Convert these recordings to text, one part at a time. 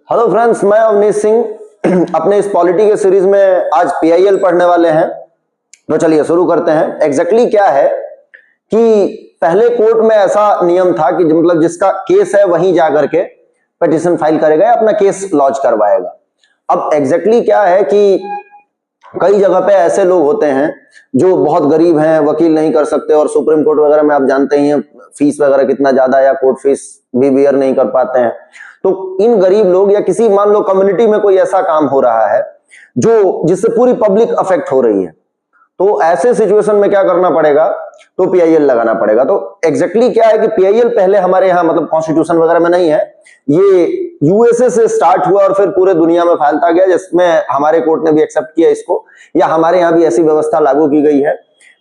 Hello friends, मैं अवनीश सिंह अपने इस पॉलिटी के सीरीज में आज पीआईएल पढ़ने वाले हैं। तो चलिए शुरू करते हैं। एग्जैक्टली क्या है कि पहले कोर्ट में ऐसा नियम था कि मतलब जिसका केस है वहीं जाकर के पिटीशन फाइल करेगा या अपना केस लॉन्च करवाएगा। अब एग्जैक्टली क्या है कि कई जगह पे ऐसे लोग होते हैं जो बहुत गरीब हैं, वकील नहीं कर सकते, और सुप्रीम कोर्ट वगैरह में आप जानते ही हैं फीस वगैरह कितना ज्यादा, या कोर्ट फीस भी बियर नहीं कर पाते हैं। तो इन गरीब लोग या किसी मान लो कम्युनिटी में कोई ऐसा काम हो रहा है जो जिससे पूरी पब्लिक अफेक्ट हो रही है, तो ऐसे सिचुएशन में क्या करना पड़ेगा, तो पीआईएल लगाना पड़ेगा। तो एग्जैक्टली क्या है कि पीआईएल पहले हमारे यहाँ मतलब कॉन्स्टिट्यूशन वगैरह में नहीं है, ये यूएसए से स्टार्ट हुआ और फिर पूरे दुनिया में फैलता गया, जिसमें हमारे कोर्ट ने भी एक्सेप्ट किया इसको, या हमारे यहाँ भी ऐसी व्यवस्था लागू की गई है।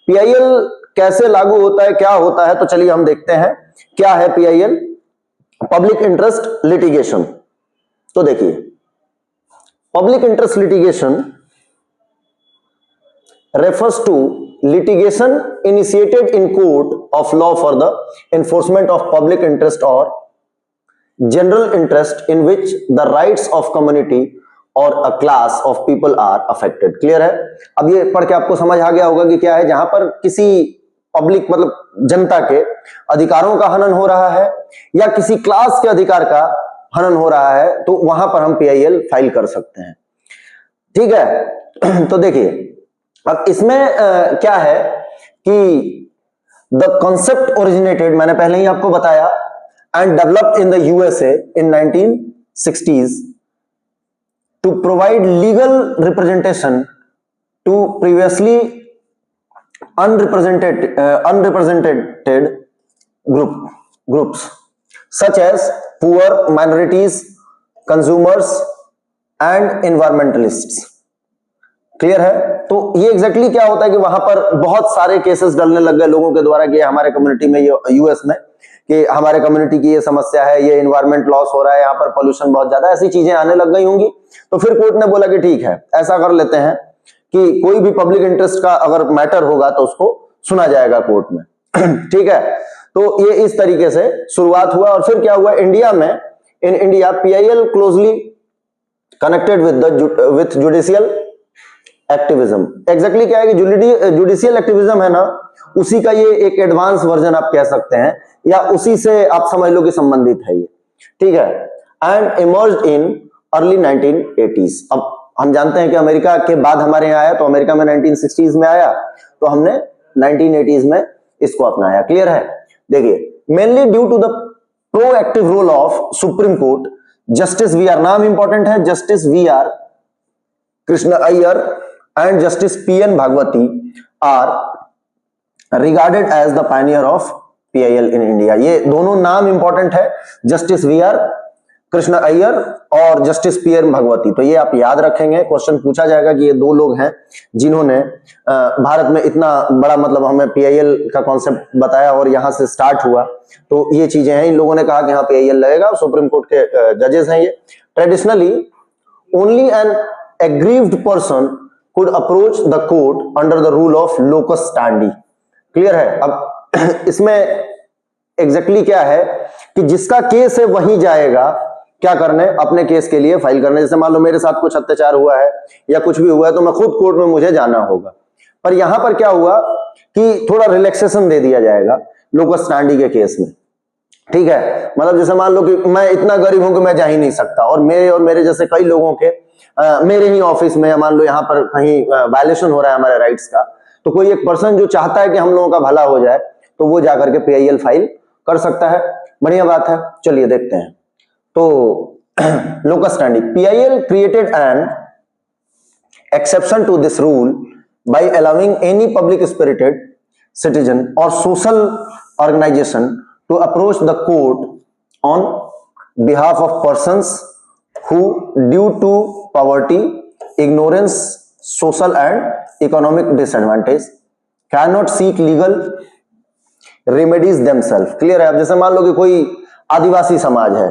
पीआईएल कैसे लागू होता है, क्या होता है, तो चलिए हम देखते हैं क्या है पीआईएल। Public interest litigation. तो देखिए, public interest litigation refers to litigation initiated in court of law for the enforcement of public interest or general interest in which the rights of community or a class of people are affected। Clear है? अब ये पढ़ के आपको समझ आ गया होगा कि क्या है, जहां पर किसी पब्लिक मतलब जनता के अधिकारों का हनन हो रहा है या किसी क्लास के अधिकार का हनन हो रहा है, तो वहां पर हम पीआईएल फाइल कर सकते हैं। ठीक है, तो देखिए अब इसमें क्या है कि द कॉन्सेप्ट ओरिजिनेटेड, मैंने पहले ही आपको बताया, and developed in the USA in 1960s to provide legal representation to previously unrepresented groups such as poor, minorities, consumers and environmentalists। Clear है? तो ये एग्जैक्टली क्या होता है कि वहां पर बहुत सारे केसेस डलने लग गए लोगों के द्वारा कि हमारे कम्युनिटी में, ये यूएस में, कि हमारे कम्युनिटी की ये समस्या है, ये एनवायरमेंट लॉस हो रहा है, यहाँ पर पोल्यूशन बहुत ज्यादा, ऐसी चीजें आने लग गई होंगी। तो फिर कोर्ट ने बोला कि ठीक है, ऐसा कर लेते हैं कि कोई भी पब्लिक इंटरेस्ट का अगर मैटर होगा तो उसको सुना जाएगा कोर्ट में। ठीक है, तो ये इस तरीके से शुरुआत हुआ। और फिर क्या हुआ इंडिया में, in India PIL closely connected with judicial activism. Exactly क्या है कि जुडिशियल एक्टिविज्म है ना, उसी का ये एक एडवांस वर्जन आप कह सकते हैं, या उसी से आप समझ लो कि संबंधित है ये। ठीक है, and emerged in early 1980s। अब हम जानते हैं कि अमेरिका के बाद हमारे यहाँ आया, तो अमेरिका में 1960s में आया, तो हमने 1980s में इसको अपनाया। क्लियर है? देखिए, mainly due to the proactive role of supreme court justice V R, नाम इंपॉर्टेंट है, justice V R Krishna Iyer and justice PN Bhagwati are regarded as the pioneer of PIL in India. ये दोनों नाम इंपॉर्टेंट है, justice V R Krishna Iyer और justice PN भागवती। तो ये आप याद रखेंगे, क्वेश्चन पूछा जाएगा कि ये दो लोग हैं जिन्होंने भारत में इतना बड़ा मतलब हमें पीआईएल का कॉन्सेप्ट बताया और यहां से स्टार्ट हुआ। तो ये चीजें हैं, इन लोगों ने कहा कि हाँ पीआईएल लगेगा, सुप्रीम कोर्ट के जजेस हैं ये। Traditionally only an aggrieved person could approach the court under the rule of locus standi। Clear है? अब इसमें एग्जैक्टली क्या है कि जिसका केस है वही जाएगा क्या करने, अपने केस के लिए फाइल करने। जैसे मान लो मेरे साथ कुछ अत्याचार हुआ है या कुछ भी हुआ है, तो मैं खुद कोर्ट में मुझे जाना होगा। पर यहां पर क्या हुआ कि थोड़ा रिलैक्सेशन दे दिया जाएगा लोकस स्टैंडी के केस में। ठीक है, मतलब जैसे मान लो कि मैं इतना गरीब हूं कि मैं जा ही नहीं सकता, और मेरे जैसे कई लोगों के मेरे ही ऑफिस में, मान लो यहाँ पर कहीं वायलेशन हो रहा है हमारे राइट्स का, तो कोई एक पर्सन जो चाहता है कि हम लोगों का भला हो जाए, तो वो जाकर के पीआईएल फाइल कर सकता है। बढ़िया बात है, चलिए देखते हैं। तो locus standi, PIL created an exception to this rule by allowing any public spirited citizen और social organisation to approach the court on behalf of persons who due to poverty, ignorance, social and economic disadvantage cannot seek legal remedies themselves। Clear है? अब जैसे मान लो कि कोई आदिवासी समाज है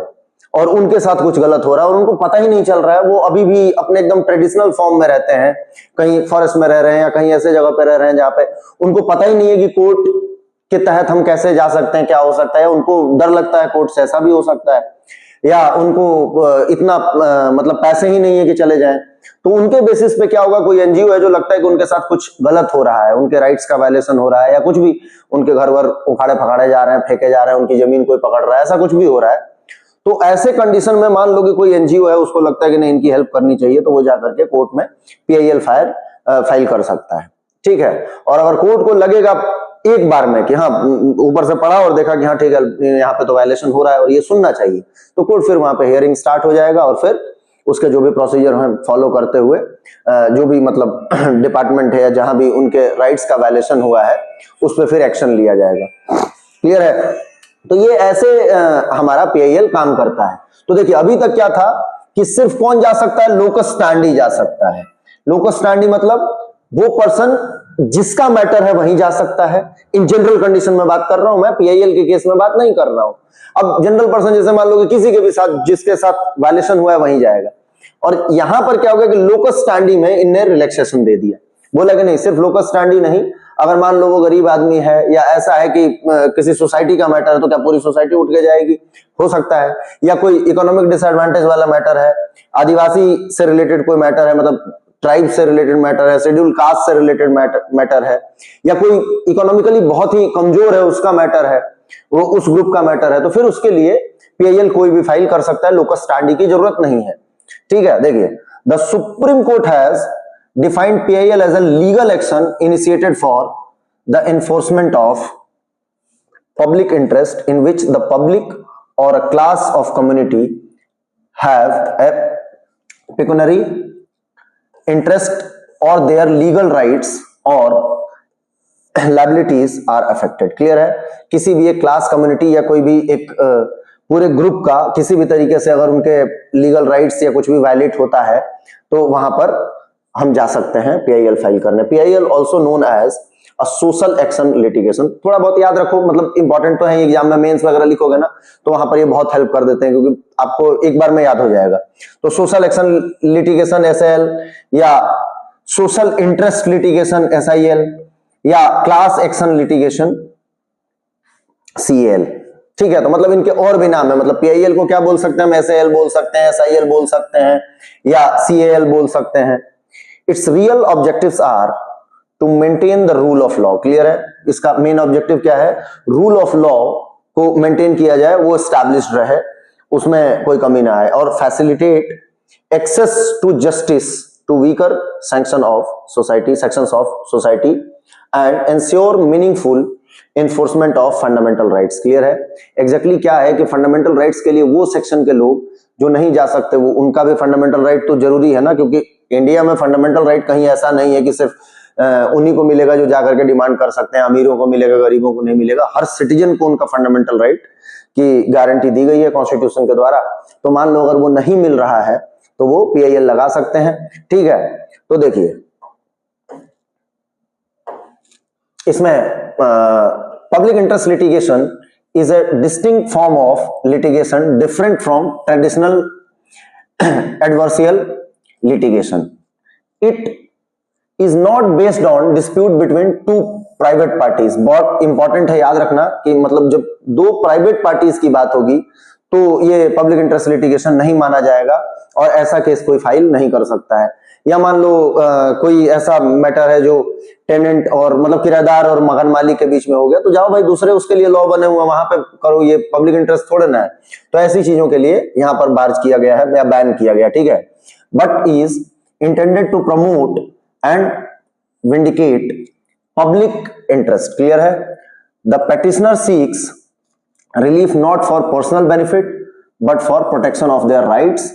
और उनके साथ कुछ गलत हो रहा है और उनको पता ही नहीं चल रहा है, वो अभी भी अपने एकदम ट्रेडिशनल फॉर्म में रहते हैं, कहीं फॉरेस्ट में रह रहे हैं या कहीं ऐसे जगह पे रह रहे हैं जहां पे उनको पता ही नहीं है कि कोर्ट के तहत हम कैसे जा सकते हैं, क्या हो सकता है, उनको डर लगता है कोर्ट से, ऐसा भी हो सकता है। या उनको इतना मतलब पैसे ही नहीं है कि चले जाएं, तो उनके बेसिस पे क्या होगा, कोई एनजीओ है जो लगता है कि उनके साथ कुछ गलत हो रहा है, उनके राइट्स का वायलेशन हो रहा है, या कुछ भी उनके घर वर उखाड़े फकाड़े जा रहे हैं, फेंके जा रहे हैं, उनकी जमीन कोई पकड़ रहा है, ऐसा कुछ भी हो रहा है, तो ऐसे कंडीशन में मान लो कि कोई एनजीओ है, उसको लगता है कि नहीं इनकी हेल्प करनी चाहिए, तो वो जाकर के कोर्ट में पीआईएल फाइल कर सकता है, ठीक है। और अगर कोर्ट को लगेगा एक बार में कि हाँ, ऊपर से पढ़ा और देखा कि हाँ ठीक है यहाँ पे तो वायलेशन हो रहा है और ये सुनना चाहिए, तो कोर्ट फिर वहां पे हियरिंग स्टार्ट हो जाएगा और फिर उसके जो भी प्रोसीजर है फॉलो करते हुए जो भी मतलब डिपार्टमेंट है या जहां भी उनके राइट्स का वायलेशन हुआ है उस पर फिर एक्शन लिया जाएगा। क्लियर है? तो ये ऐसे हमारा पीआईएल काम करता है। तो देखिए अभी तक क्या था कि सिर्फ कौन जा सकता है, लोकस स्टैंडी जा सकता है। लोकस स्टैंडी मतलब वो पर्सन जिसका मैटर है वहीं जा सकता है। इन जनरल कंडीशन में बात कर रहा हूं मैं, पीआईएल के केस में बात नहीं कर रहा हूं। अब जनरल पर्सन जैसे मान लो कि किसी के भी साथ जिसके साथ वायलेशन हुआ है वहीं जाएगा। और यहां पर क्या होगा कि लोकस स्टैंडी में इनने रिलैक्सेशन दे दिया, बोला कि नहीं सिर्फ लोकस स्टैंडी नहीं, अगर मान लो वो गरीब आदमी है या ऐसा है कि किसी सोसाइटी का मैटर है तो क्या पूरी सोसाइटी उठ के जाएगी, हो सकता है, या कोई इकोनॉमिक डिसएडवांटेज वाला मैटर है, आदिवासी से रिलेटेड कोई मैटर है, मतलब ट्राइब से रिलेटेड मैटर है, शेड्यूल कास्ट से रिलेटेड मैटर है, या कोई इकोनॉमिकली बहुत ही कमजोर है उसका मैटर है, वो उस ग्रुप का मैटर है, तो फिर उसके लिए पीआईएल कोई भी फाइल कर सकता है, लोकस स्टैंडी की जरूरत नहीं है। ठीक है, देखिए the Supreme Court has defined PIL as a legal action initiated for the enforcement of public interest in which the public or a class of community have a pecuniary interest or their legal rights or liabilities are affected। Clear है? किसी भी एक class community या कोई भी एक पूरे group का किसी भी तरीके से अगर उनके लीगल राइट्स या कुछ भी वायलेट होता है तो वहां पर हम जा सकते हैं पीआईएल फाइल करने। PIL also known as a social action litigation. थोड़ा बहुत याद रखो, मतलब इंपॉर्टेंट तो है, एग्जाम में मेंस वगैरह लिखोगे ना तो वहां पर ये बहुत हेल्प कर देते हैं क्योंकि आपको एक बार में याद हो जाएगा। तो सोशल एक्शन लिटिगेशन एसएल, या सोशल इंटरेस्ट लिटिगेशन एसआईएल, या क्लास एक्शन लिटिगेशन सीएल। ठीक है, तो मतलब इनके और भी नाम है, मतलब पीआईएल को क्या बोल सकते हैं हम, एसएल बोल सकते हैं, एसआईएल बोल सकते हैं, या सीएल बोल सकते हैं। Its real objectives are to maintain the rule of law. Clear है? इसका मेन ऑब्जेक्टिव क्या है, रूल ऑफ लॉ को मेंटेन किया जाए, वो एस्टैब्लिश्ड रहे, उसमें कोई कमी ना आए, और facilitate access to justice to weaker sections of society and ensure meaningful enforcement of fundamental rights. Clear है? एग्जैक्टली क्या है कि फंडामेंटल राइट्स के लिए वो सेक्शन के लोग जो नहीं जा सकते, वो उनका भी फंडामेंटल राइट तो जरूरी है ना, क्योंकि इंडिया में फंडामेंल राइट कहीं ऐसा नहीं है कि सिर्फ उन्हीं को मिलेगा जो जाकर के डिमांड कर सकते हैं, अमीरों को मिलेगा, गरीबों को नहीं मिलेगा। हर सिटीजन को उनका फंडामेंटल राइट की गारंटी दी गई है कॉन्स्टिट्यूशन के द्वारा। तो मान लो अगर वो नहीं मिल रहा है तो वो पीआईएल लगा सकते हैं। ठीक है, तो देखिए इसमें public interest litigation is a distinct form of litigation different from traditional adversarial litigation. It is not based on dispute between two private parties। बहुत इंपॉर्टेंट है याद रखना कि मतलब जब दो प्राइवेट पार्टीज की बात होगी तो ये पब्लिक इंटरेस्ट लिटिगेशन नहीं माना जाएगा और ऐसा केस कोई फाइल नहीं कर सकता है। या मान लो कोई ऐसा मैटर है जो टेनेंट और मतलब किराएदार और मकान मालिक के बीच में हो गया, तो जाओ भाई दूसरे उसके लिए लॉ बने हुए वहां पे करो, ये पब्लिक इंटरेस्ट थोड़े ना है। तो ऐसी चीजों के लिए यहाँ पर बार्ज किया गया है या बैन किया गया। ठीक है, but is intended to promote and vindicate public interest. Clear है? The petitioner seeks relief not for personal benefit but for protection of their rights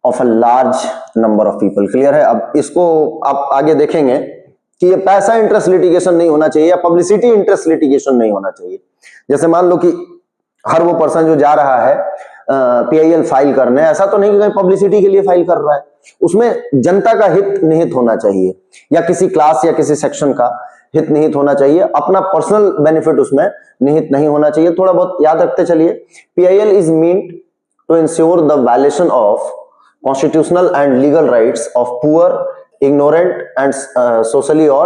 of a large number of people. Clear है? अब इसको आप आगे देखेंगे कि ये पैसा इंटरेस्ट लिटिगेशन नहीं होना चाहिए या पब्लिसिटी इंटरेस्ट लिटिगेशन नहीं होना चाहिए। जैसे मान लो कि हर वो पर्सन जो जा रहा है पीआईएल फाइल करने, ऐसा तो नहीं कि कहीं पब्लिसिटी के लिए फाइल कर रहा है, उसमें जनता का हित निहित होना चाहिए या किसी क्लास या किसी सेक्शन का हित निहित होना चाहिए, अपना पर्सनल बेनिफिट उसमें निहित नहीं होना चाहिए। थोड़ा बहुत याद रखते चलिए। PIL is meant to ensure the violation of constitutional and legal rights of poor, ignorant and socially or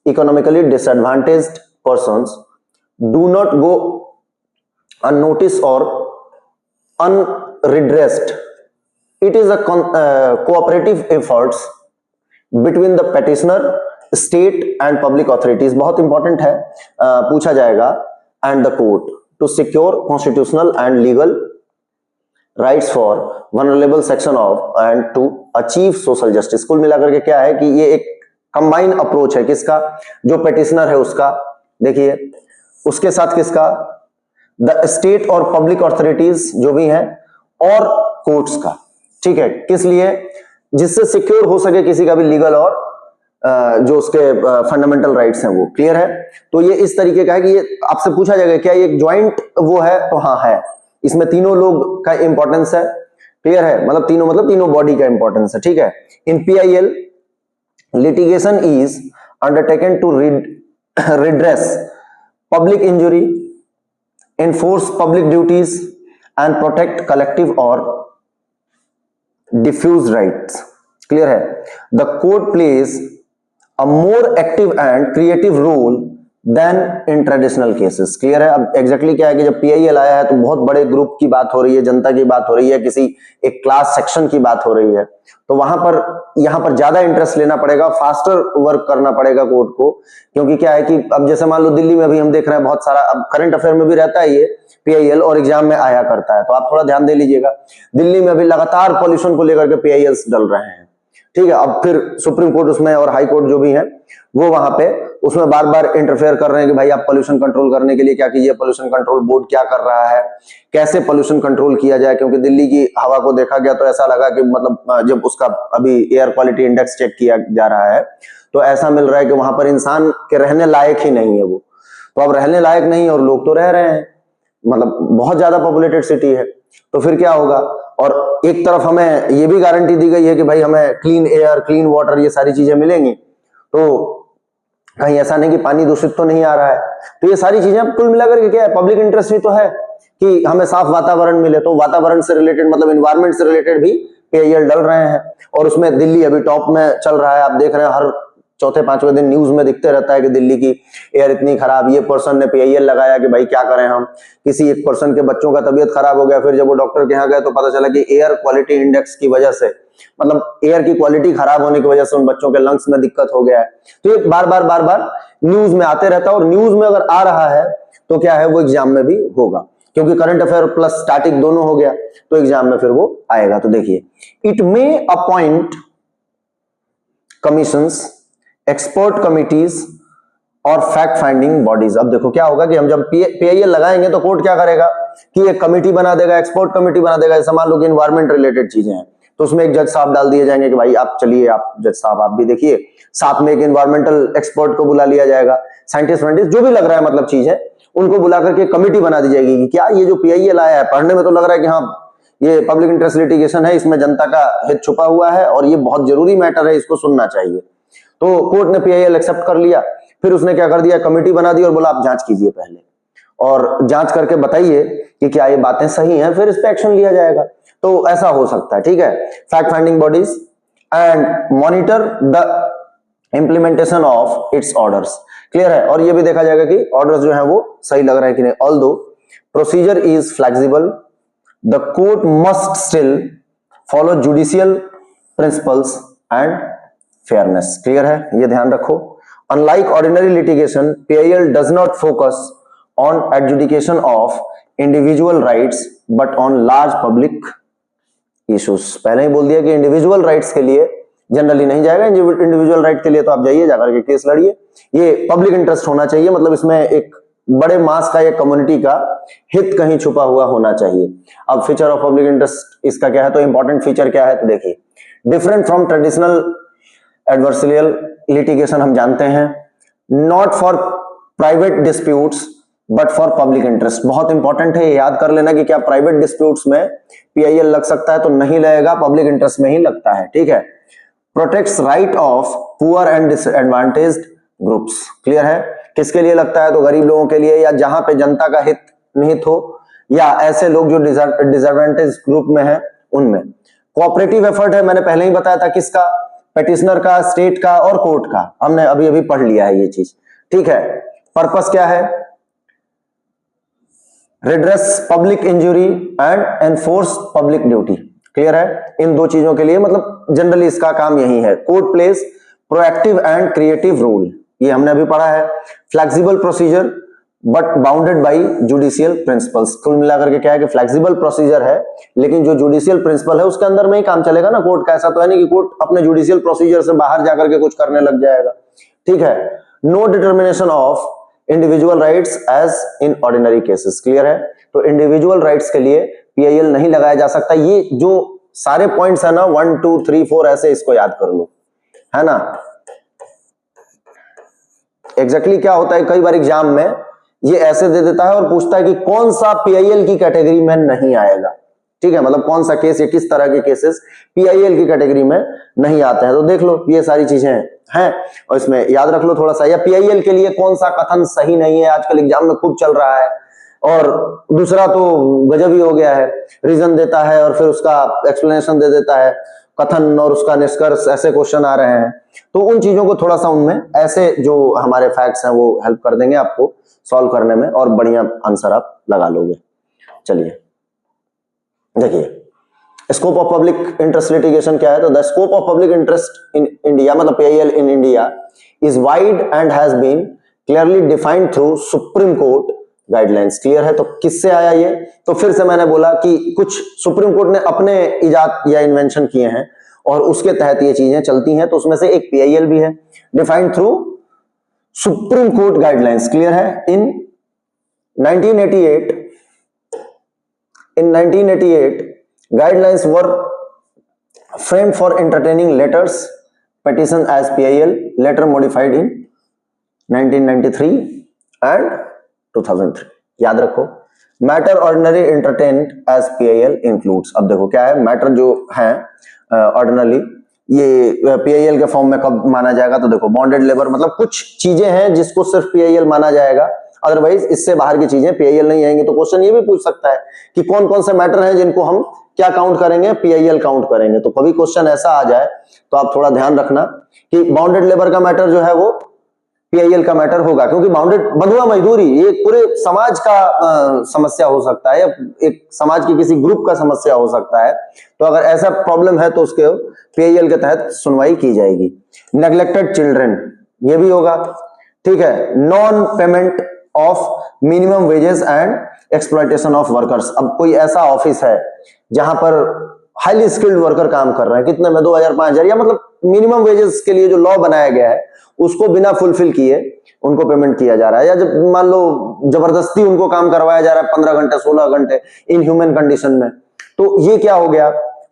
economically disadvantaged persons do not go unnoticed or unredressed. It is a cooperative efforts between the petitioner, state and public authorities. बहुत important है, पूछा जाएगा, and the court to secure constitutional and legal rights for vulnerable section of and to achieve social justice. कुल मिलाकर के क्या है कि ये एक कंबाइन अप्रोच है, किसका, जो पेटिशनर है उसका, देखिए, उसके साथ किसका, द स्टेट और पब्लिक ऑथोरिटीज जो भी हैं, और कोर्ट्स का, ठीक है, किस लिए, जिससे सिक्योर हो सके किसी का भी लीगल और जो उसके फंडामेंटल राइट्स हैं वो। क्लियर है? तो ये इस तरीके का है कि ये आपसे पूछा जाएगा क्या ये एक ज्वाइंट वो है, तो हाँ है, इसमें तीनों लोग का इंपॉर्टेंस है। क्लियर है? मतलब तीनों बॉडी का इंपॉर्टेंस है, ठीक है। इन PIL litigation is undertaken to redress public injury, enforce public duties and protect collective or diffuse rights. Clear है? The court plays a more active and creative role than in traditional cases. Clear है? अब exactly क्या है कि जब PIL आया है तो बहुत बड़े ग्रुप की बात हो रही है, जनता की बात हो रही है, किसी एक क्लास सेक्शन की बात हो रही है, तो वहां पर यहां पर ज्यादा इंटरेस्ट लेना पड़ेगा, फास्टर वर्क करना पड़ेगा कोर्ट को। क्योंकि क्या है कि अब जैसे मान लो दिल्ली में भी हम देख रहे हैं बहुत सारा, अब करंट अफेयर में भी रहता है ये पीआईएल और एग्जाम में आया करता है, तो आप थोड़ा ध्यान दे लीजिएगा। दिल्ली में अभी लगातार पॉल्यूशन को लेकर के पीआईएल्स डल रहे हैं, ठीक है। अब फिर सुप्रीम कोर्ट उसमें और हाई कोर्ट जो भी है वो वहां पे उसमें बार बार इंटरफेयर कर रहे हैं कि भाई आप पोल्यूशन कंट्रोल करने के लिए क्या कीजिए, पोल्यूशन कंट्रोल बोर्ड क्या कर रहा है, कैसे पोल्यूशन कंट्रोल किया जाए। क्योंकि दिल्ली की हवा को देखा गया तो ऐसा लगा कि मतलब जब उसका अभी एयर क्वालिटी इंडेक्स चेक किया जा रहा है तो ऐसा मिल रहा है कि वहां पर इंसान के रहने लायक ही नहीं है वो। तो अब रहने लायक नहीं है और लोग तो रह रहे हैं, मतलब बहुत ज्यादा पॉपुलेटेड सिटी है, तो फिर क्या होगा। और एक तरफ हमें ये भी गारंटी दी गई है कि भाई हमें क्लीन एयर, क्लीन वाटर, ये सारी चीजें मिलेंगी, तो कहीं ऐसा नहीं कि पानी दूषित तो नहीं आ रहा है। तो ये सारी चीजें कुल मिलाकर के क्या है, पब्लिक इंटरेस्ट भी तो है कि हमें साफ वातावरण मिले, तो वातावरण से रिलेटेड मतलब एनवायरमेंट से रिलेटेड भी पीआईएल डल रहे हैं। और उसमें दिल्ली अभी टॉप में चल रहा है, आप देख रहे हैं हर चौथे पांचवें दिन न्यूज में दिखते रहता है कि दिल्ली की एयर इतनी खराब, ये पर्सन ने पीआईएल लगाया कि भाई क्या करें हम, किसी एक पर्सन के बच्चों का तबीयत खराब हो गया, फिर जब वो डॉक्टर के यहाँ गए तो पता चला कि एयर क्वालिटी इंडेक्स की वजह से, मतलब एयर की क्वालिटी खराब होने की वजह से उन बच्चों के लंग्स में दिक्कत हो गया है। तो ये बार बार न्यूज में आते रहता है, और न्यूज में अगर आ रहा है तो क्या है, वो एग्जाम में भी होगा, क्योंकि करंट अफेयर प्लस स्टैटिक दोनों हो गया, तो एग्जाम में फिर वो आएगा। तो देखिए, it may appoint commissions, expert committees और फैक्ट फाइंडिंग बॉडीज। अब देखो क्या होगा कि हम जब पीआईएल लगाएंगे तो कोर्ट क्या करेगा कि एक कमिटी बना देगा, एक्सपर्ट कमिटी बना देगा। जैसे मान लो कि एनवायरमेंट रिलेटेड चीजें हैं तो उसमें एक जज साहब डाल दिए जाएंगे कि भाई आप चलिए, आप जज साहब आप भी देखिए, साथ में एक एनवायरमेंटल एक्सपर्ट को बुला लिया जाएगा, साइंटिस्ट जो भी लग रहा है मतलब चीज है, उनको बुला करके कमिटी बना दी जाएगी कि क्या ये जो पीआईएल आया है, पढ़ने में तो लग रहा है कि हाँ ये पब्लिक इंटरेस्ट लिटिगेशन है, इसमें जनता का हित छुपा हुआ है और ये बहुत जरूरी मैटर है, इसको सुनना चाहिए। तो कोर्ट ने पीआईएल एक्सेप्ट कर लिया, फिर उसने क्या कर दिया, कमेटी बना दी और बोला आप जांच कीजिए पहले, और जांच करके बताइए कि क्या ये बातें सही हैं, फिर इस पे एक्शन लिया जाएगा। तो ऐसा हो सकता है, ठीक है। Fact finding bodies and monitor the implementation of its orders. Clear है? और ये भी देखा जाएगा कि ऑर्डर्स जो है वो सही लग रहा है कि नहीं। Although procedure is flexible, the court must still follow judicial principles and fairness. Clear है? ये ध्यान रखो। Unlike ordinary litigation, PIL does not focus on adjudication of individual rights but on large public issues। पहले ही बोल दिया कि individual rights के लिए जनरली नहीं जाएगा, इंडिविजुअल राइट के लिए तो आप जाइए, जाकर के केस लड़िए। ये पब्लिक इंटरेस्ट होना चाहिए, मतलब इसमें एक बड़े मास का, एक कम्युनिटी का हित कहीं छुपा हुआ होना चाहिए। अब फीचर ऑफ पब्लिक इंटरेस्ट इसका क्या है, तो इंपॉर्टेंट फीचर क्या है, तो देखिए, different from traditional adversarial litigation हम जानते हैं, not for private disputes but for public interest. बहुत इंपॉर्टेंट है, याद कर लेना कि क्या प्राइवेट डिस्प्यूट्स में पीआईएल लग सकता है, तो नहीं लगेगा, पब्लिक इंटरेस्ट में ही लगता है, ठीक है। Protects right of poor and disadvantaged groups. Clear है? किसके लिए लगता है, तो गरीब लोगों के लिए, या जहां पे जनता का हित निहित हो, या ऐसे लोग जो डिसएडवांटेज ग्रुप में है उनमें। कोऑपरेटिव एफर्ट है, मैंने पहले ही बताया था, किसका, पेटिशनर का, स्टेट का और कोर्ट का, हमने अभी अभी पढ़ लिया है ये चीज, ठीक है। पर्पस क्या है, redress public injury and enforce public duty. Clear है? इन दो चीजों के लिए मतलब जनरली इसका काम यही है। Court places proactive and creative role, ये हमने अभी पढ़ा है। Flexible procedure but bounded by judicial principles. कुल मिलाकर के क्या है कि फ्लेक्सिबल प्रोसीजर है लेकिन जो जुडिशियल प्रिंसिपल है उसके अंदर में ही काम चलेगा ना कोर्ट का। ऐसा तो है नहीं कि कोर्ट अपने जुडिशियल प्रोसीजर से बाहर जाकर के कुछ करने लग जाएगा। ठीक है? No determination of individual rights as in ordinary cases. Clear है? तो इंडिविजुअल राइट्स के लिए पीआईएल नहीं लगाया जा सकता। ये जो सारे पॉइंट्स है ना 1 2 3 4 ऐसे इसको याद कर लो, है ना। एग्जैक्टली क्या होता है, कई बार एग्जाम में ये ऐसे दे देता है और पूछता है कि कौन सा पीआईएल की कैटेगरी में नहीं आएगा। ठीक है? मतलब कौन सा केस या किस तरह के केसेस पीआईएल की कैटेगरी में नहीं आते हैं। तो देख लो ये सारी चीजें हैं और इसमें याद रख लो थोड़ा सा। या पीआईएल के लिए कौन सा कथन सही नहीं है, आजकल एग्जाम में खूब चल रहा है। और दूसरा तो गजब ही हो गया है, रीजन देता है और फिर उसका एक्सप्लेनेशन दे देता है, कथन और उसका निष्कर्ष, ऐसे क्वेश्चन आ रहे हैं। तो उन चीजों को थोड़ा सा उनमें ऐसे जो हमारे फैक्ट्स हैं वो हेल्प कर देंगे आपको सॉल्व करने में और बढ़िया आंसर आप लगा लोगे। चलिए देखिए scope of public interest litigation क्या है। तो the scope of public interest in India मतलब PIL in India is wide and has been clearly defined through Supreme Court guidelines. Clear है? तो किससे आया ये? तो फिर से मैंने बोला कि कुछ सुप्रीम कोर्ट ने अपने इजाद या इन्वेंशन किए हैं और उसके तहत ये चीजें चलती हैं। तो उसमें से एक पीआईएल भी है, defined through Supreme Court guidelines. Clear है? इन 1988 guidelines were framed for entertaining letters petition as PIL, later modified in 1993 and 2003। याद रखो matter ordinary entertained as PIL includes। अब देखो क्या है, मैटर जो है ऑर्डिनरी ये पीआईएल के फॉर्म में कब माना जाएगा। तो देखो बॉन्डेड लेबर मतलब कुछ चीजें हैं जिसको सिर्फ पीआईएल माना जाएगा, अदरवाइज इससे बाहर की चीजें पीआईएल नहीं आएंगी। तो क्वेश्चन ये भी पूछ सकता है कि कौन कौन से मैटर हैं जिनको हम क्या काउंट करेंगे, पीआईएल काउंट करेंगे। तो कभी क्वेश्चन ऐसा आ जाए तो आप थोड़ा ध्यान रखना कि बाउंडेड लेबर का मैटर जो है वो पीआईएल का मैटर होगा, क्योंकि बाउंडेड बंधुआ मजदूरी ये पूरे समाज का समस्या हो सकता है या एक समाज की किसी ग्रुप का समस्या हो सकता है। तो अगर ऐसा प्रॉब्लम है तो उसके पीआईएल के तहत सुनवाई की जाएगी। नेग्लेक्टेड चिल्ड्रन ये भी होगा। ठीक है? Non payment of minimum wages and exploitation of workers. अब कोई ऐसा ऑफिस है जहां पर हाईली स्किल्ड वर्कर काम कर रहे हैं, कितने में 2000 5000 या मतलब मिनिमम वेजेस के लिए जो लॉ बनाया गया है उसको बिना फुलफिल किए उनको पेमेंट किया जा रहा है, या जब मान लो जबरदस्ती उनको काम करवाया जा रहा है 15 घंटे 16 घंटे इनह्यूमन कंडीशन में, तो ये क्या हो गया,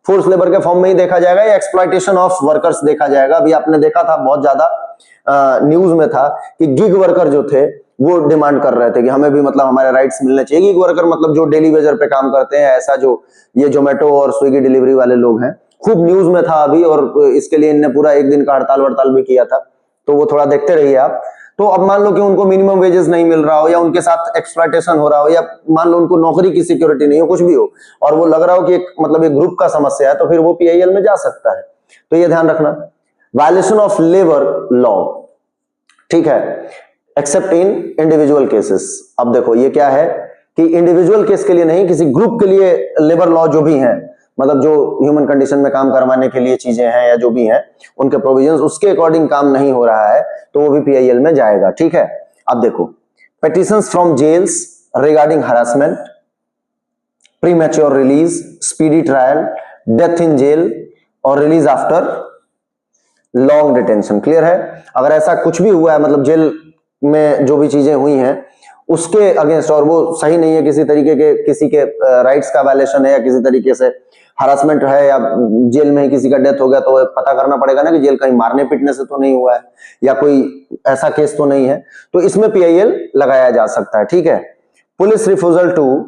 फोर्स लेबर के फॉर्म में ही देखा जाएगा या एक्सप्लॉयटेशन ऑफ वर्कर्स देखा जाएगा। अभी आपने देखा था बहुत ज्यादा न्यूज में था कि गिग वर्कर जो थे वो डिमांड कर रहे थे कि हमें भी मतलब हमारे राइट्स मिलने चाहिए। गिग वर्कर मतलब जो डेली वेजर पे काम करते हैं, ऐसा जो ये जोमेटो और स्विगी डिलीवरी वाले लोग हैं, खूब न्यूज में था अभी और इसके लिए इनने पूरा एक दिन का हड़ताल वड़ताल भी किया था। तो वो थोड़ा देखते रहिए आप। तो अब मान लो कि उनको मिनिमम वेजेस नहीं मिल रहा हो या उनके साथ एक्सप्लॉयटेशन हो रहा हो या मान लो उनको नौकरी की सिक्योरिटी नहीं हो, कुछ भी हो, और वो लग रहा हो कि एक मतलब एक ग्रुप का समस्या है, तो फिर वो पीआईएल में जा सकता है। तो ये ध्यान रखना। वायलेशन ऑफ लेबर लॉ, ठीक है, एक्सेप्ट इन इंडिविजुअल केसेस। अब देखो ये क्या है कि इंडिविजुअल केस के लिए नहीं, किसी ग्रुप के लिए लेबर लॉ जो भी हैं, मतलब जो ह्यूमन कंडीशन में काम करवाने के लिए चीजें हैं या जो भी हैं उनके प्रोविजंस, उसके अकॉर्डिंग काम नहीं हो रहा है तो वो भी पीआईएल में जाएगा। ठीक है? अब देखो petitions from jails regarding harassment, premature release, speedy trial, death in jail और release after long detention. Clear है? अगर ऐसा कुछ भी हुआ है, मतलब जेल में जो भी चीजें हुई हैं उसके अगेंस्ट और वो सही नहीं है, किसी तरीके के किसी के राइट्स का वायलेशन है या किसी तरीके से हरासमेंट है या जेल में ही किसी का डेथ हो गया, तो पता करना पड़ेगा ना कि जेल कहीं मारने पीटने से तो नहीं हुआ है या कोई ऐसा केस तो नहीं है, तो इसमें पीआईएल लगाया जा सकता है। ठीक है? Police refusal to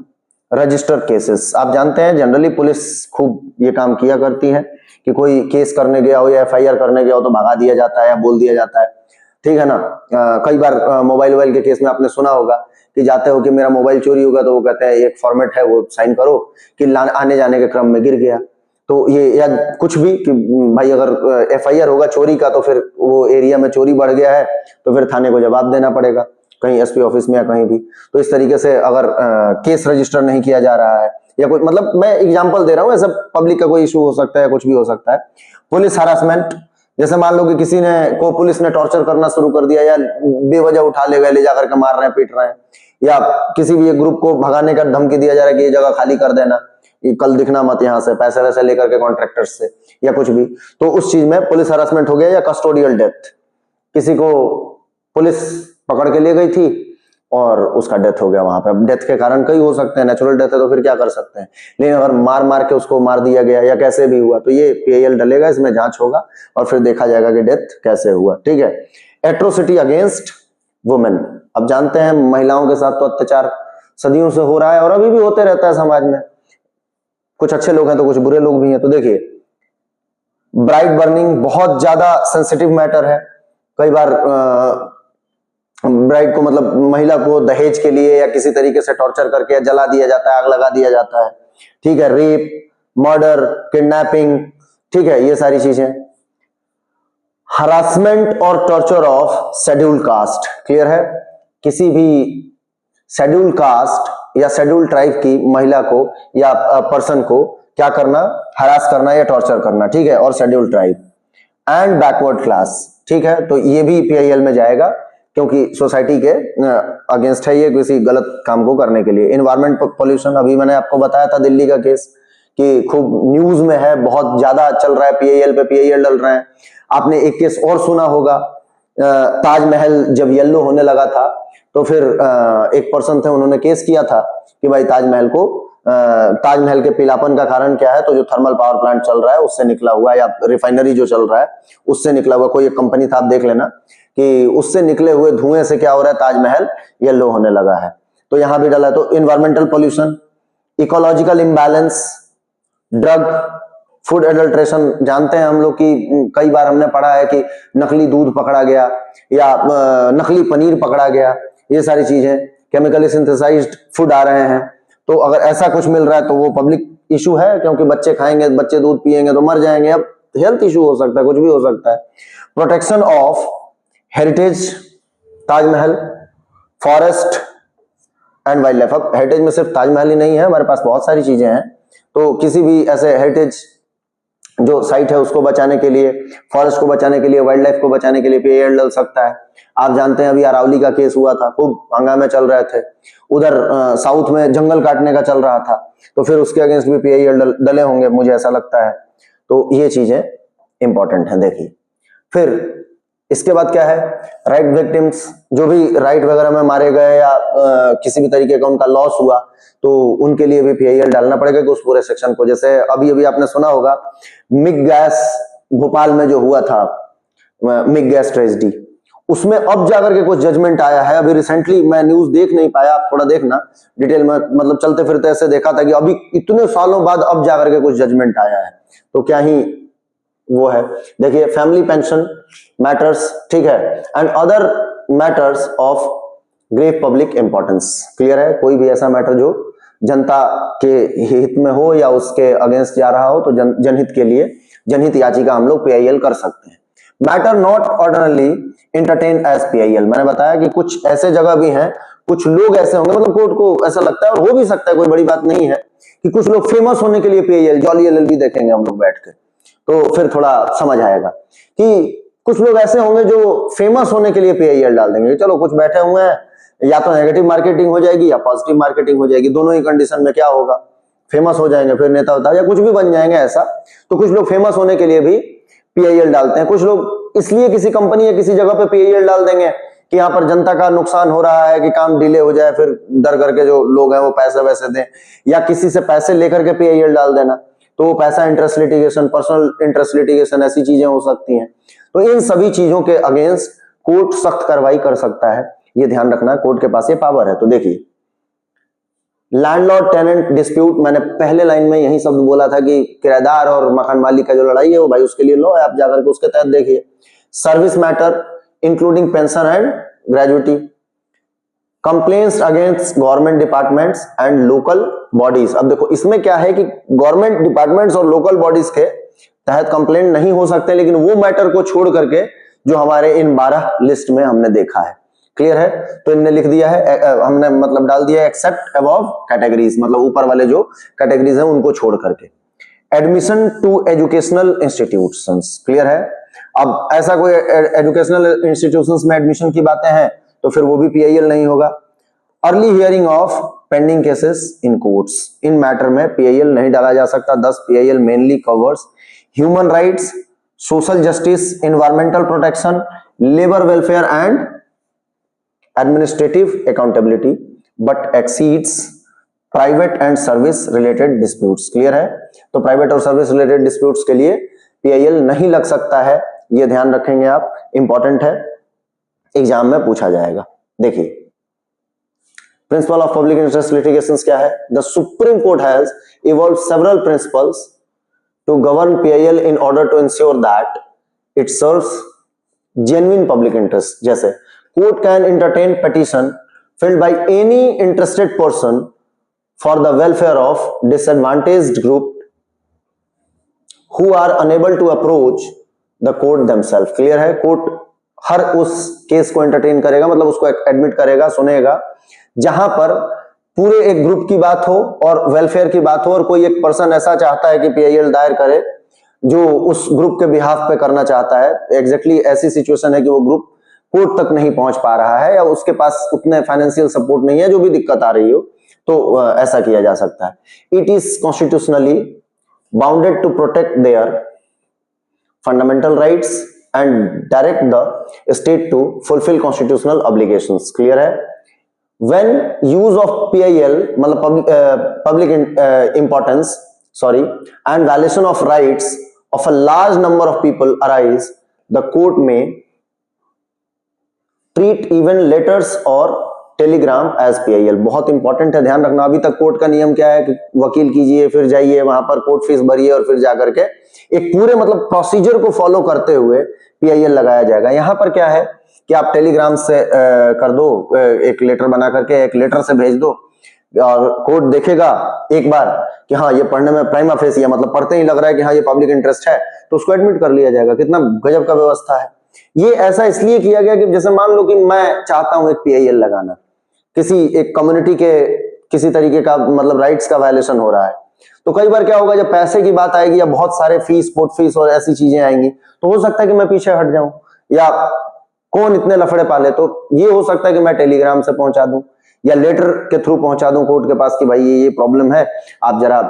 register cases. आप जानते हैं जनरली पुलिस खूब ये काम किया करती है कि कोई केस करने गया हो या एफआईआर करने गया हो तो भगा दिया जाता है या बोल दिया जाता है। ठीक है ना? कई बार मोबाइल के केस में आपने सुना होगा कि जाते हो कि मेरा मोबाइल चोरी होगा तो वो कहते हैं एक फॉर्मेट है वो साइन करो कि आने जाने के क्रम में गिर गया। तो ये या कुछ भी कि भाई अगर एफआईआर होगा चोरी का तो फिर वो एरिया में चोरी बढ़ गया है तो फिर थाने को जवाब देना पड़ेगा। कहीं एसपी ऑफिस में या कहीं भी, तो इस तरीके से अगर केस रजिस्टर नहीं किया जा रहा है या कोई, मतलब मैं एग्जांपल दे रहा हूँ, ऐसा पब्लिक का कोई इशू हो सकता है, कुछ भी हो सकता है। पुलिस हरासमेंट, जैसे मान लो कि किसी ने को पुलिस ने टॉर्चर करना शुरू कर दिया या बेवजह उठा ले गए, ले जाकर के मार रहे हैं, पीट रहे हैं, या किसी भी एक ग्रुप को भगाने का धमकी दिया जा रहा है कि ये जगह खाली कर देना, ये कल दिखना मत यहाँ से, पैसे वैसे लेकर के कॉन्ट्रैक्टर्स से या कुछ भी, तो उस चीज में पुलिस हरासमेंट हो गया। या कस्टोडियल डेथ, किसी को पुलिस पकड़ के ले गई थी और उसका डेथ हो गया वहां पे। अब डेथ के कारण कई हो सकते हैं, नेचुरल डेथ है तो फिर क्या कर सकते हैं, लेकिन अगर मार मार के उसको मार दिया गया या कैसे भी हुआ, तो ये पीआईएल डलेगा, इसमें जांच होगा और फिर देखा जाएगा कि डेथ कैसे हुआ। ठीक है। एट्रोसिटी अगेंस्ट वुमेन, अब जानते हैं महिलाओं के साथ तो अत्याचार सदियों से हो रहा है और अभी भी होते रहता है समाज में, कुछ अच्छे लोग हैं तो कुछ बुरे लोग भी हैं। तो देखिए, ब्राइट बर्निंग बहुत ज्यादा सेंसिटिव मैटर है। कई बार ब्राइड को, मतलब महिला को दहेज के लिए या किसी तरीके से टॉर्चर करके जला दिया जाता है, आग लगा दिया जाता है। ठीक है। रेप, मर्डर, किडनैपिंग, ठीक है, ये सारी चीजें। हरासमेंट और torture of schedule caste, clear है, किसी भी शेड्यूल कास्ट या शेड्यूल ट्राइब की महिला को या पर्सन को क्या करना, हरास करना या टॉर्चर करना। ठीक है। और schedule tribe and backward class, ठीक है, तो ये भी पीआईएल में जाएगा क्योंकि सोसाइटी के अगेंस्ट है ये, किसी गलत काम को करने के लिए। इन्वायरमेंट पोल्यूशन, अभी मैंने आपको बताया था दिल्ली का केस कि खूब न्यूज में है, बहुत ज्यादा चल रहा है, पीआईएल पे पीआईएल डल रहे हैं। आपने एक केस और सुना होगा, ताजमहल जब येलो होने लगा था तो फिर एक पर्सन थे, उन्होंने केस किया था कि भाई ताजमहल के पीलापन का कारण क्या है, तो जो थर्मल पावर प्लांट चल रहा है उससे निकला हुआ, या रिफाइनरी जो चल रहा है उससे निकला हुआ, कोई एक कंपनी था, आप देख लेना कि उससे निकले हुए धुएं से क्या हो रहा है, ताजमहल येलो होने लगा है। तो यहां भी डाला है। तो environmental pollution, ecological imbalance, drug, food adulteration, जानते हैं हम लोग कि कई बार हमने पढ़ा है कि नकली दूध पकड़ा गया या नकली पनीर पकड़ा गया, ये सारी चीजें, केमिकली सिंथेसाइज्ड फूड आ रहे हैं। तो अगर ऐसा कुछ मिल रहा है तो वो पब्लिक इशू है, क्योंकि बच्चे खाएंगे, बच्चे दूध पिएंगे तो मर जाएंगे, अब हेल्थ इशू हो सकता है, कुछ भी हो सकता है। Protection of heritage, Taj Mahal, forest and wild life. अब हेरिटेज में सिर्फ ताजमहल ही नहीं है, हमारे पास बहुत सारी चीजें हैं, तो किसी भी ऐसे हेरिटेज जो साइट है उसको बचाने के लिए, फॉरेस्ट को बचाने के लिए, वाइल्ड लाइफ को बचाने के लिए पीआईएल डल सकता है। आप जानते हैं अभी अरावली का केस हुआ था, खूब हंगामे चल रहे थे, उधर साउथ में जंगल काटने का चल रहा था, तो फिर उसके अगेंस्ट भी पीआईएल डले होंगे, मुझे ऐसा लगता है। तो ये चीजें इंपॉर्टेंट है। देखिए, फिर इसके बाद क्या है, राइट विक्टिम्स, जो भी राइट वगैरह में मारे गए या किसी भी तरीके का उनका लॉस हुआ, तो उनके लिए भी पीआईएल डालना पड़ेगा कि उस पूरे सेक्शन को। जैसे अभी अभी आपने सुना होगा मिग गैस भोपाल में जो हुआ था, मिग गैस ट्रेजेडी, उसमें अब जाकर के कुछ जजमेंट आया है। अभी रिसेंटली मैं न्यूज देख नहीं पाया, आप थोड़ा देखना डिटेल में, मतलब चलते फिरते ऐसे देखा था कि अभी इतने सालों बाद अब जाकर के कुछ जजमेंट आया है, तो क्या ही वो है। देखिए, फैमिली पेंशन मैटर्स, ठीक है, and other matters of grave public importance, clear है, कोई भी ऐसा मैटर जो जनता के हित में हो या उसके अगेंस्ट जा रहा हो, तो जनहित के लिए जनहित याचिका हम लोग पीआईएल कर सकते हैं। Matter not ordinarily entertain as PIL, मैंने बताया कि कुछ ऐसे जगह भी हैं, कुछ लोग ऐसे होंगे, मतलब कोर्ट को ऐसा लगता है, और हो भी सकता है, कोई बड़ी बात नहीं है, कि कुछ लोग फेमस होने के लिए पीआईएल, जॉली एलएलबी देखेंगे हम लोग बैठ के, तो फिर थोड़ा समझ आएगा कि कुछ लोग ऐसे होंगे जो फेमस होने के लिए पीआईएल डाल देंगे। चलो, कुछ बैठे हुए हैं, या तो नेगेटिव मार्केटिंग हो जाएगी या पॉजिटिव मार्केटिंग हो जाएगी, दोनों ही कंडीशन में क्या होगा, फेमस हो जाएंगे, फिर नेता होता है या कुछ भी बन जाएंगे ऐसा। तो कुछ लोग फेमस होने के लिए भी पीआईएल डालते हैं, कुछ लोग इसलिए किसी कंपनी या किसी जगह पे पीआईएल डाल देंगे कि यहाँ पर जनता का नुकसान हो रहा है, कि काम डिले हो जाए, फिर डर करके जो लोग हैं वो पैसे वैसे दें, या किसी से पैसे लेकर के पीआईएल डाल देना, तो वो पैसा interest litigation, personal interest litigation, ऐसी चीजें हो सकती हैं। तो इन सभी चीजों के अगेंस्ट कोर्ट सख्त कार्रवाई कर सकता है, ये ध्यान रखना, कोर्ट के पास ये पावर है। तो देखिए, लैंडलॉर्ड टेनेंट डिस्प्यूट, मैंने पहले लाइन में यही शब्द बोला था कि किराएदार और मकान मालिक का जो लड़ाई है वो भाई उसके लिए लो है, आप जाकर के उसके तहत देखिए। Service matter including pension and gratuity, complaints against government departments and local bodies. अब देखो, इसमें क्या है कि गवर्नमेंट डिपार्टमेंट्स और लोकल बॉडीज के तहत कंप्लेंट नहीं हो सकते, लेकिन वो मैटर को छोड़ करके जो हमारे इन 12 लिस्ट में हमने देखा है, क्लियर है? तो इनने लिख दिया है, हमने मतलब डाल दिया एक्सेप्ट अबव कैटेगरीज, मतलब ऊपर वाले जो कैटेगरीज हैं उनको छोड़ करके। Admission to educational institutions, clear है? अब ऐसा कोई एजुकेशनल इंस्टीट्यूशंस में एडमिशन की बातें हैं तो फिर वो भी पीआईएल नहीं होगा। Early hearing of pending cases in courts, in matter में पीआईएल नहीं डाला जा सकता। 10 PIL mainly covers human rights, social justice, environmental protection, labour welfare and administrative accountability, but exceeds private and service related disputes, clear है? तो private और service related disputes के लिए पीआईएल नहीं लग सकता है, ये ध्यान रखेंगे आप, इंपॉर्टेंट है, एग्जाम में पूछा जाएगा। देखिए principle of public interest litigations क्या है? The Supreme Court has evolve several principles to govern PIL in order to ensure that it serves genuine public interest. जैसे court can entertain petition filed by any interested person for the welfare of disadvantaged group who are unable to approach the court themselves, clear है? Court हर उस case को entertain करेगा, मतलब उसको admit करेगा, सुनेगा, जहां पर पूरे एक ग्रुप की बात हो और वेलफेयर की बात हो, और कोई एक पर्सन ऐसा चाहता है कि पीआईएल दायर करे जो उस ग्रुप के बिहाफ पे करना चाहता है, एग्जैक्टली ऐसी सिचुएशन है कि वो ग्रुप कोर्ट तक नहीं पहुंच पा रहा है या उसके पास उतने फाइनेंशियल सपोर्ट नहीं है, जो भी दिक्कत आ रही हो, तो ऐसा किया जा सकता है। It is constitutionally bounded to protect their fundamental rights and direct the state to fulfil constitutional obligations, clear है? व्हेन यूज ऑफ पीआईएल मतलब public importance and violation of rights of a large number of people arise, the court may treat even letters or telegram as PIL। बहुत important है, ध्यान रखना। अभी तक court का नियम क्या है कि वकील कीजिए, फिर जाइए वहां पर कोर्ट फीस भरिए और फिर जाकर के एक पूरे मतलब प्रोसीजर को फॉलो करते हुए PIL लगाया जाएगा। यहां पर क्या है कि आप टेलीग्राम से कर दो, एक लेटर बना करके एक लेटर से भेज दो, और कोर्ट देखेगा एक बार कि हाँ ये पढ़ने में प्राइमा फेसी है, मतलब पढ़ते ही लग रहा है कि हाँ ये पब्लिक इंटरेस्ट है, तो उसको एडमिट कर लिया जाएगा। कितना गजब का व्यवस्था है। ये ऐसा इसलिए किया गया कि जैसे मान लो कि मैं चाहता हूं एक पीआईएल लगाना, किसी एक कम्युनिटी के किसी तरीके का मतलब राइट्स का वायलेशन हो रहा है, तो कई बार क्या होगा जब पैसे की बात आएगी या बहुत सारे फीस, कोर्ट फीस और ऐसी चीजें आएंगी, तो हो सकता है कि मैं पीछे हट जाऊं, या कौन इतने लफड़े पाले, तो ये हो सकता है कि मैं टेलीग्राम से पहुंचा दूं या लेटर के थ्रू पहुंचा दूं कोर्ट के पास कि भाई ये प्रॉब्लम है, आप जरा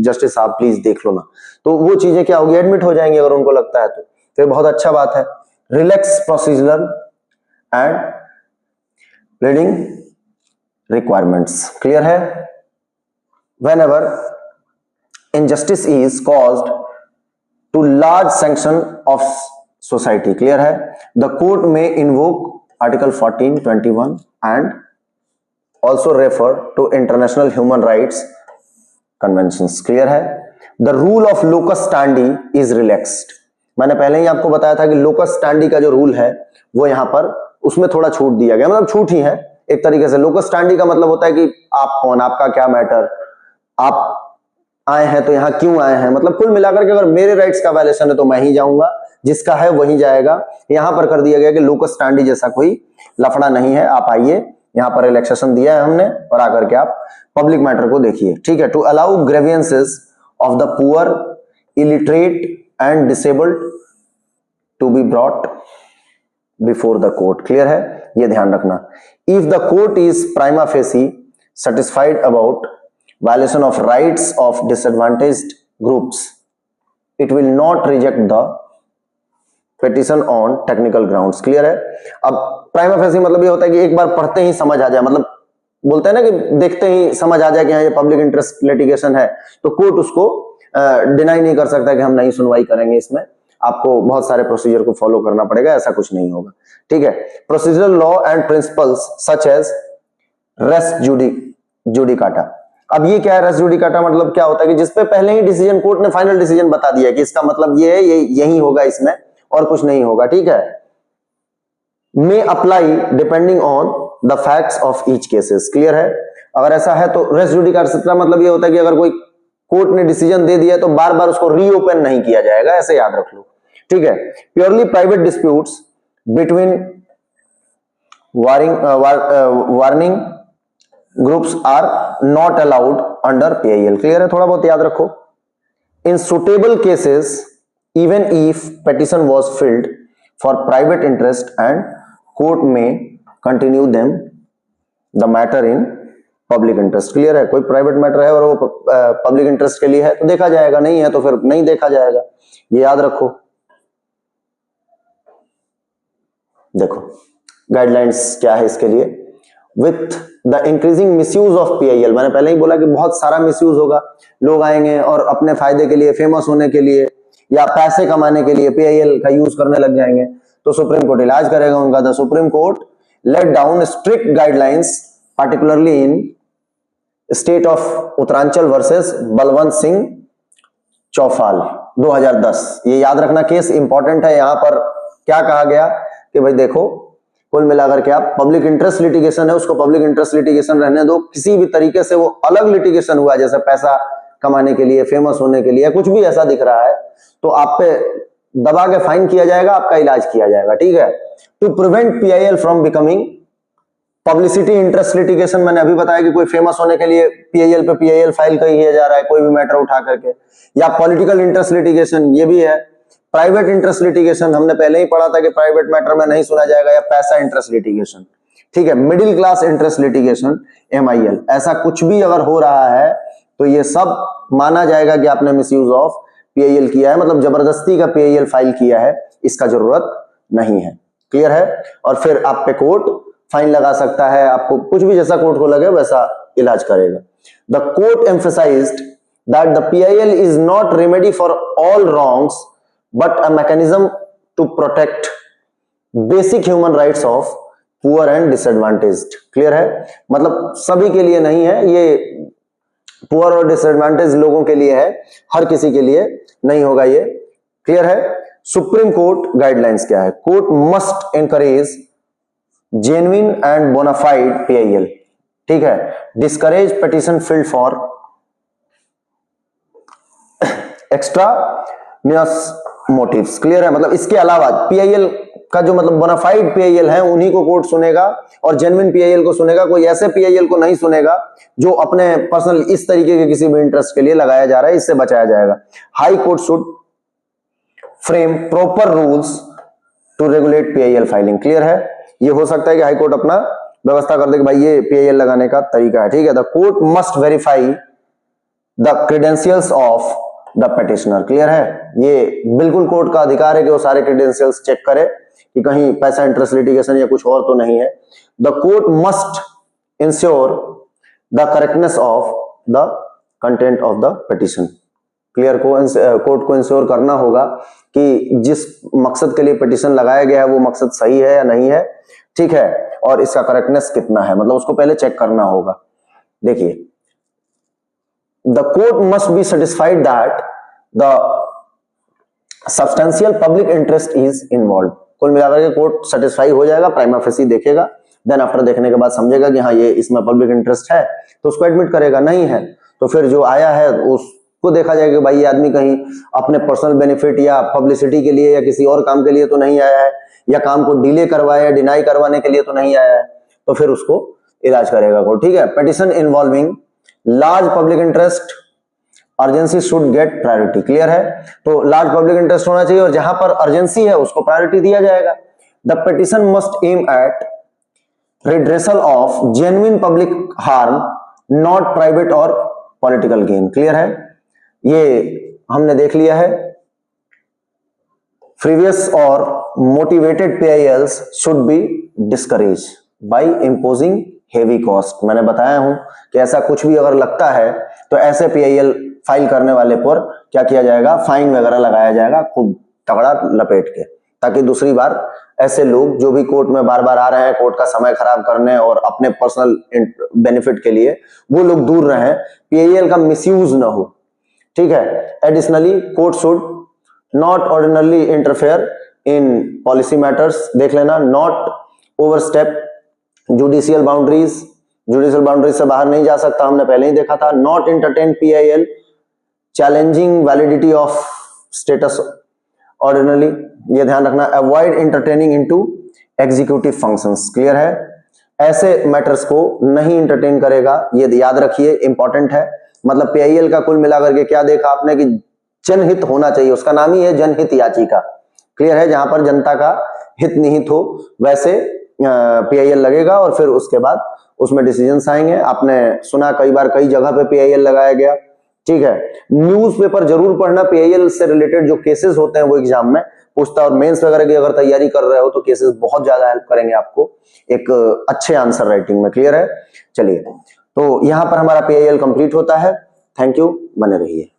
जस्टिस साहब प्लीज देख लो ना, तो वो चीजें क्या होगी, एडमिट हो जाएंगी अगर उनको लगता है तो ये बहुत अच्छा बात है। Relax procedural and reading requirements, clear है? Whenever injustice is caused to large section of society, clear है? The court may invoke article 14, 21 एंड also refer to international human rights conventions, clear है? The rule of locus standi is relaxed। मैंने पहले ही आपको बताया था कि locus standi का जो रूल है वो यहां पर उसमें थोड़ा छूट दिया गया, मतलब छूट ही है एक तरीके से। locus standi का मतलब होता है कि आप कौन, आपका क्या मैटर, आप आए हैं तो यहाँ क्यों आए हैं, मतलब कुल मिलाकर के अगर मेरे राइट्स का वायलेशन है तो मैं ही जाऊंगा, जिसका है वही जाएगा। यहां पर कर दिया गया कि locus standi जैसा कोई लफड़ा नहीं है, आप आइए, यहां पर रिलैक्सेशन दिया है हमने, और आकर के आप पब्लिक मैटर को देखिए, ठीक है? To allow grievances of the poor, illiterate and disabled to be brought before the court, clear है? ये ध्यान रखना। If the court is prima facie satisfied about violation of rights of disadvantaged groups, it will not reject the petition on technical grounds, clear है? अब prima facie मतलब ये होता है कि एक बार पढ़ते ही समझ आ जाए, मतलब बोलते हैं ना कि देखते ही समझ आ जाए कि हाँ ये पब्लिक इंटरेस्ट लिटिगेशन है, तो कोर्ट उसको डिनाई नहीं कर सकता कि हम नहीं सुनवाई करेंगे, इसमें आपको बहुत सारे प्रोसीजर को फॉलो करना पड़ेगा, ऐसा कुछ नहीं होगा, ठीक है? Procedural law and principles such as res judicata. अब ये क्या है रेस जुडिकाटा? मतलब क्या होता है कि जिसपे पहले ही डिसीजन, कोर्ट ने फाइनल डिसीजन बता दिया कि इसका मतलब ये है, ये यही होगा, इसमें और कुछ नहीं होगा, ठीक है? May apply depending on the facts of each cases, clear है? अगर ऐसा है तो रेस जुडिकाटा मतलब ये होता है कि अगर कोई कोर्ट ने डिसीजन दे दिया तो बार बार उसको रीओपन नहीं किया जाएगा, ऐसे याद रख लो, ठीक है? Purely private disputes between warning groups are not allowed under PIL. Clear है? थोड़ा बहुत याद रखो। In suitable cases even if petition was filed for private interest and court may continue them the matter in public interest. Clear है? कोई private matter है और वो पब्लिक इंटरेस्ट के लिए है तो देखा जाएगा, नहीं है तो फिर नहीं देखा जाएगा। ये याद रखो। देखो गाइडलाइंस क्या है इसके लिए। With the increasing misuse of PIL, मैंने पहले ही बोला कि बहुत सारा मिसयूज होगा। लोग आएंगे और अपने फायदे के लिए, फेमस होने के लिए या पैसे कमाने के लिए पीआईएल का यूज करने लग जाएंगे, तो सुप्रीम कोर्ट इलाज करेगा उनका। The Supreme Court laid down strict guidelines particularly in state of Uttaranchal versus Balwant Singh Chaufal 2010। ये याद रखना, केस इंपॉर्टेंट है। यहां पर क्या कहा गया कि भाई देखो, कुल मिलाकर के आप पब्लिक इंटरेस्ट लिटिगेशन है उसको पब्लिक इंटरेस्ट लिटिगेशन रहने दो। किसी भी तरीके से वो अलग लिटिगेशन हुआ, जैसे पैसा कमाने के लिए, फेमस होने के लिए, कुछ भी ऐसा दिख रहा है तो आप पे दबा के फाइन किया जाएगा, आपका इलाज किया जाएगा। ठीक है? To prevent PIL from becoming publicity interest litigation, मैंने अभी बताया कि कोई फेमस होने के लिए पीआईएल पे पीआईएल फाइल किया जा रहा है कोई भी मैटर उठा करके, या पॉलिटिकल इंटरेस्ट लिटिगेशन ये भी है। प्राइवेट इंटरेस्ट लिटिगेशन हमने पहले ही पढ़ा था कि प्राइवेट मैटर में नहीं सुना जाएगा, या पैसा इंटरेस्ट लिटिगेशन। ठीक है? Middle class interest litigation MIL, ऐसा कुछ भी अगर हो रहा है तो ये सब माना जाएगा कि आपने मिसयूज ऑफ पीआईएल किया है, मतलब जबरदस्ती का पीआईएल फाइल किया है, इसका जरूरत नहीं है। क्लियर है? और फिर आप पे कोर्ट फाइन लगा सकता है, आपको कुछ भी जैसा कोर्ट को लगे वैसा इलाज करेगा। The court emphasised that the PIL is not remedy for all wrongs but a mechanism to protect basic human rights of poor and disadvantaged. Clear है? मतलब सभी के लिए नहीं है, ये पुअर और डिसएडवांटेज लोगों के लिए है, हर किसी के लिए नहीं होगा ये। क्लियर है? सुप्रीम कोर्ट गाइडलाइंस क्या है? Court must encourage genuine and bona fide PIL। ठीक है? Discourage petition filed for extra motives. Clear है? मतलब इसके अलावा PIL का जो मतलब बोनाफाइड PIL है उन्हीं को कोर्ट सुनेगा और जेन्युइन PIL को सुनेगा। कोई ऐसे PIL को नहीं सुनेगा जो अपने पर्सनल इस तरीके के किसी भी इंटरेस्ट के लिए लगाया जा रहा है, इससे बचाया जाएगा। High court should frame proper rules to regulate PIL filing. Clear है? ये हो सकता है कि हाई कोर्ट अपना व्यवस्था कर दे कि भाई ये PIL लगाने का तरीका है। ठीक है? The court must verify the credentials of the petitioner. Clear है? ये बिल्कुल कोर्ट का अधिकार है कि वो सारे क्रेडेंशियल्स चेक करे कि कहीं पैसा इंटरेस्ट लिटिगेशन या कुछ और तो नहीं है। The court must ensure the correctness of the content of the petition. Clear? Court को इंश्योर करना होगा कि जिस मकसद के लिए पिटिशन लगाया गया है वो मकसद सही है या नहीं है। ठीक है? और इसका करेक्टनेस कितना है, मतलब उसको पहले चेक करना होगा। देखिए, the court must be satisfied that the substantial public interest is involve. कुल मिलाकर के कोर्ट सेटिस्फाई हो जाएगा, प्राइमा फेसी देखेगा, देन आफ्टर देखने के बाद समझेगा कि हाँ ये इसमें पब्लिक इंटरेस्ट है तो उसको एडमिट करेगा, नहीं है तो फिर जो आया है उसको देखा जाएगा कि भाई ये आदमी कहीं अपने पर्सनल बेनिफिट या पब्लिसिटी के लिए या किसी और काम के लिए तो नहीं आया है, या काम को डिले करवाया, डिनाई करवाने के लिए तो नहीं आया है, तो फिर उसको इलाज करेगा कोर्ट। ठीक है? Petition involving large public interest urgency should get priority. Clear है? तो लार्ज पब्लिक इंटरेस्ट होना चाहिए और जहां पर अर्जेंसी है उसको प्रायोरिटी दिया जाएगा। The petition must aim at redressal of genuine public harm, not private और पॉलिटिकल गेन। क्लियर है? ये हमने देख लिया है। फ्रीवियस और motivated PILs should be discourage by imposing heavy cost. मैंने बताया हूं कि ऐसा कुछ भी अगर लगता है तो ऐसे PIL फाइल करने वाले पर क्या किया जाएगा, फाइन वगैरह लगाया जाएगा खूब तगड़ा लपेट के, ताकि दूसरी बार ऐसे लोग जो भी कोर्ट में बार बार आ रहे हैं कोर्ट का समय खराब करने और अपने पर्सनल बेनिफिट के लिए, वो लोग दूर रहें, PIL का मिसयूज ना हो। ठीक है? Additionally court should not ordinarily interfere in policy matters. देख लेना, not overstep judicial boundaries. Judicial boundaries से बाहर नहीं जा सकता, हमने पहले ही देखा था। Not entertain PIL challenging validity of status ordinarily, ये ध्यान रखना। Avoid entertaining into executive functions. Clear है? ऐसे मैटर्स को नहीं इंटरटेन करेगा, ये याद रखिए, इंपॉर्टेंट है। मतलब पीआईएल का कुल मिलाकर के क्या देखा आपने कि जनहित होना चाहिए, उसका नाम ही है जनहित याचिका। क्लियर है? जहां पर जनता का हित निहित हो वैसे पीआईएल लगेगा और फिर उसके बाद उसमें डिसीजंस आएंगे। आपने सुना कई बार कई जगह पे पीआईएल लगाया गया। ठीक है, न्यूज़पेपर जरूर पढ़ना, पीआईएल से रिलेटेड जो केसेस होते हैं वो एग्जाम में पूछता है, और मेंस वगैरह की अगर तैयारी कर रहे हो तो केसेस बहुत ज्यादा हेल्प करेंगे आपको एक अच्छे आंसर राइटिंग में। क्लियर है? चलिए, तो यहां पर हमारा पीआईएल कंप्लीट होता है। थैंक यू, बने रहिए।